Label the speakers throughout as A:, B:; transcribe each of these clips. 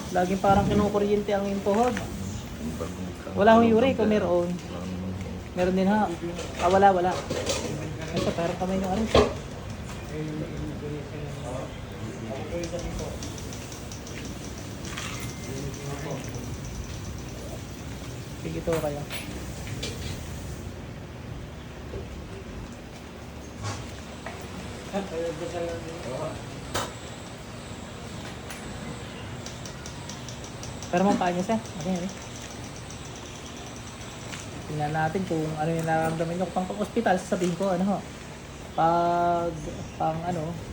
A: Laging parang kinukuryente ang iyong tuhod. Wala akong uri kung meron. Meron din ha. Ah, wala. Ito, parang kamay nyo ano. Sige to kayo. Pero mong paa niya siya. Ano. Tingnan natin kung ano yung nararamdaman nyo. Pang hospital, sasabihin ko, ano ho. Pag,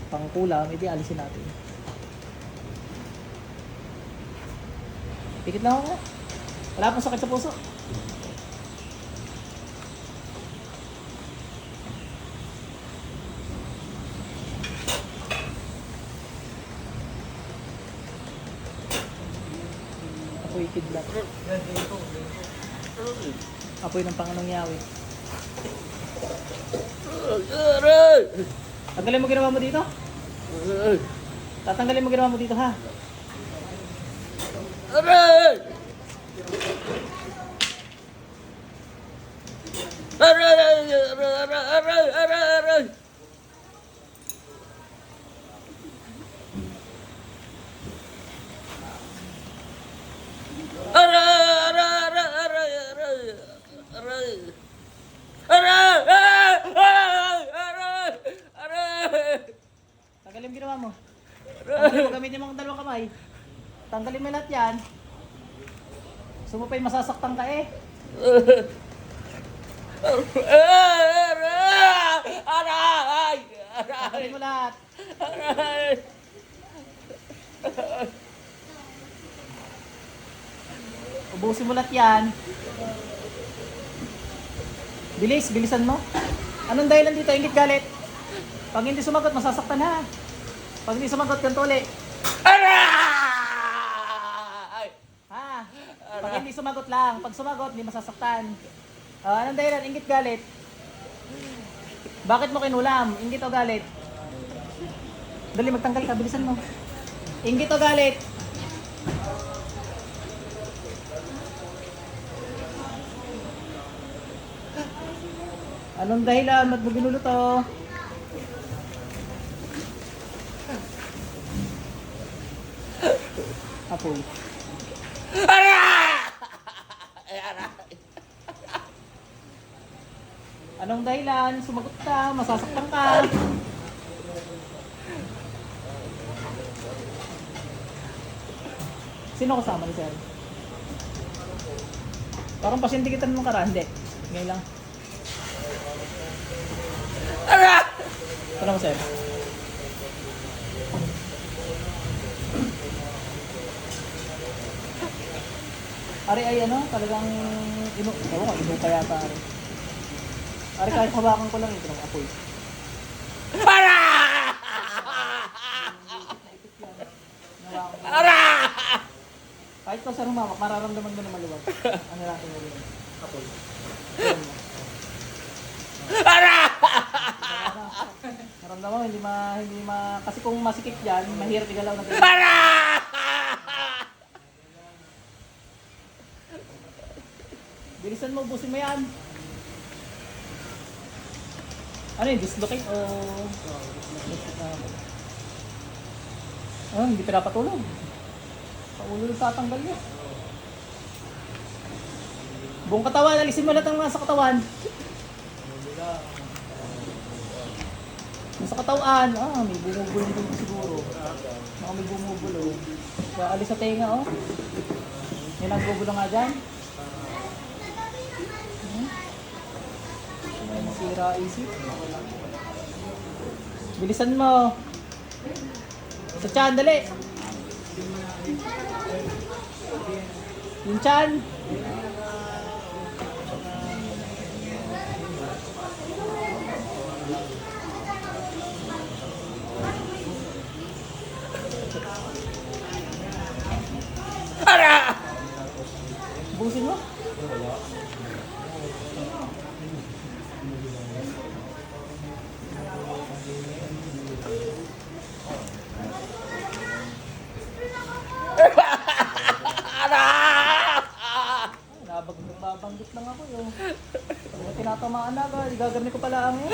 A: pang kulam, edi alisin natin. Pikit lang ako. Wala pong sakit sa puso. Apoy kidlat. Apoy ng Panginoong Yahweh. Tanggalin mo ginawa mo dito? Tatanggalin mo ginawa mo dito ha? Tanggalin mo ginawa mo. Tanggalin mo, gamitin mo ang dalawang kamay. Tanggalin mo lahat yan. Gusto mo pa yung masasaktan ka eh. Tanggalin mo lahat. Ubusin mo lahat yan. Bilisan mo. Anong dahilan dito? Ingit galit. Pag hindi sumagot, masasaktan ha. Pag hindi sumagot, ganito ulit. Ha? Pag hindi sumagot lang. Pag sumagot, hindi masasaktan. Anong dahilan? Ingit galit. Bakit mo kinulam? Ingit o galit? Dali, magtanggal ka. Bilisan mo. Ingit o galit? Anong dahilan? Ba't mo ginulo to? Apoy. Anong dahilan? Sumagot ka, masasaktan ka. Sino kasama ni Sir? Parang pasyente kita nung karaan, hindi. Ngayon lang. Ano mo, Sir? Ari ay ano, talagang ino kaya yata ari. Ari kahit hawakan ko lang ito ng apoy. Para! Kahit pa sa rumawak, mararamdaman mo na maluwag. Ano natin mo rin? Apoy. Para! Naramdaman mo, hindi kasi kung masikip yan, mahirap igalaw na ganyan. Para! Bilisan mo, ubusin mo yan. Ano yun, dislocate o... hindi pinapatulog. Paulo yung tatanggal niya. Buong katawan, alisin mo lahat ang nasa katawan. Sa katawan, may bumubulong dito siguro. Baka may bumubulong. Kaya alis sa tenga, oh. May nagbubulong nga dyan. May masira isip. Bilisan mo. Sa tiyan, dali. Yung tiyan. Busin mo. lang ako yun. Pag tinatamaan na agad, gagamit ko pala ang yun.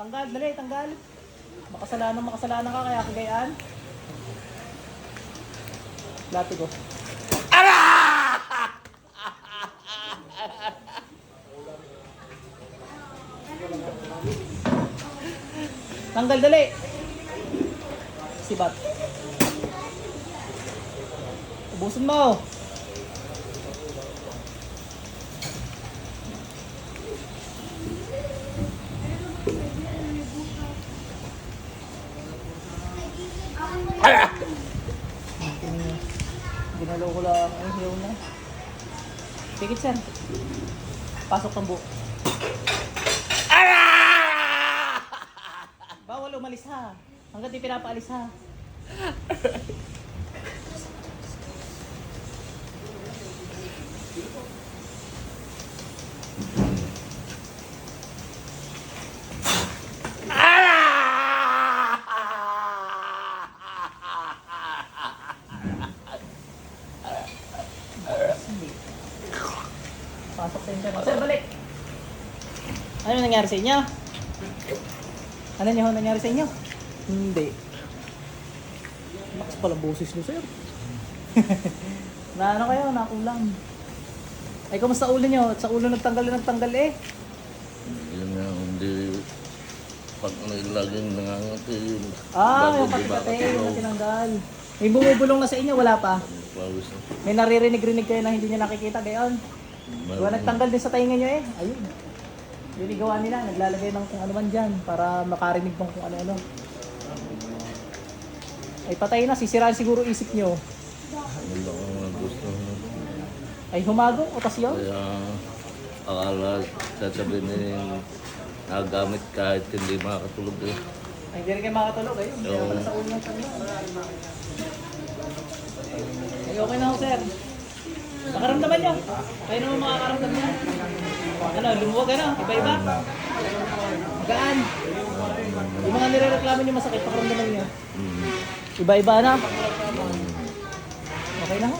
A: Tanggal, dali, tanggal. Makasalanan ka kaya kagayaan. Latigo. Tanggal, dali. Sibat. Ubusin mo. Ginalo ko lang ang hiyaw na. Tikit sir. Pasok ng buhok. Bawal umalis ha. Hanggang di pinapaalis ha. Pasok sa inyo. Sir, balik! Ano nangyari sa inyo? Ano niyo nangyari sa inyo? Hindi. Lakas palang boses nyo, sir. Na ano kayo? Nakulang. Ay, kamusta ulo nyo? At sa ulo nagtanggal eh.
B: Yun nga, hindi. Pag laging nangangati yun.
A: Yung pati-pati yung tinanggal. May bumubulong na sa inyo, wala pa.
B: Pawis na.
A: May naririnig-rinig kayo na hindi nyo nakikita gayon. Diba nagtanggal din sa tainga nyo eh. Ayun. Yun igawa nila, naglalagay ng kung ano man dyan para makarinig ng kung ano-ano. Ay patay na, sisiraan siguro isip nyo.
B: Wala ko nga gusto.
A: Ay humago, utas yun.
B: Kaya akala sasabihin nila nagamit kahit hindi makakatulog eh.
A: Ay hindi rin kayo makatulog, ayun. Kaya pala sa ulo ng tanong. Ay okay na ho sir. Nakaramdaman nyo? Kayo naman makakaramdam nyo. Ano, lumuwag ano? Iba-iba? Gaan? Yung mga nire-reklamo nyo masakit, pakaramdaman nyo. Iba-iba na? Okay na ho?